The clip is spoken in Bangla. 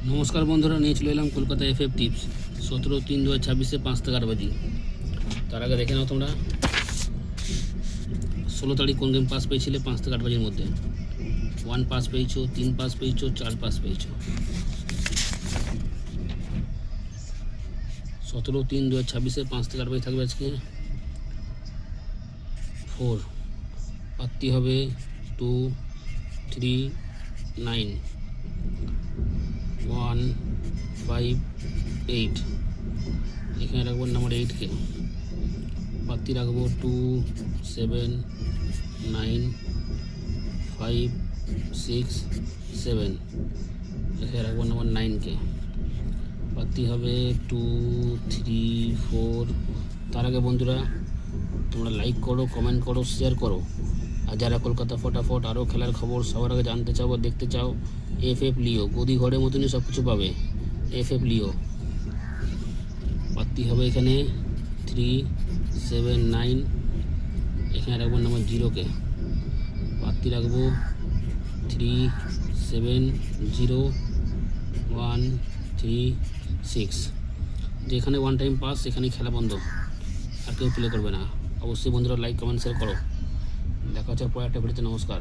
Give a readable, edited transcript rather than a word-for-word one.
নমস্কার বন্ধুরা, নিয়ে চলে এলাম কলকাতা এফএফ টিপস 17/3/2026 5 থেকে 8 বাজি। তার আগে দেখে নাও তোমরা 16 তারিখ কোন গেম পাস পেয়েছিলে 5 থেকে 8 বাজির মধ্যে। 1 পাস পেয়েছো, 3 পাস পেয়েছো, 4 পাস পেয়েছো। 17/3/2026 5 থেকে 8 বাজি থাকবে আজকে। 4 পাত্তি হবে 2 3 9 1 5 8। এখানে রাখবো নাম্বার 8কে। পাত্তি রাখবো 2 7 9 5 6 7। এখানে রাখবো নাম্বার 9কে। পাত্তি হবে 2 3 4। তার আগে বন্ধুরা তোমরা লাইক করো, কমেন্ট করো, শেয়ার করো। আর যারা কলকাতা ফটাফট আরও খেলার খবর সবার আগে জানতে চাও বা দেখতে চাও, এফএফ লিও গদি ঘরের মতনই সব কিছু পাবে। এফএফ লিও পাত্তি হবে এখানে 3 7 9। এখানে রাখবো নাম্বার 0কে। পাত্তি রাখবো 3 7 0 1 3 6। যেখানে 1 টাইম পাস সেখানেই খেলা বন্ধ, আর কেউ প্লে করবে না। অবশ্যই বন্ধুরা লাইক কমেন্ট শেয়ার করো। দেখা হচ্ছে পরে একটা ভিডিওতে। নমস্কার।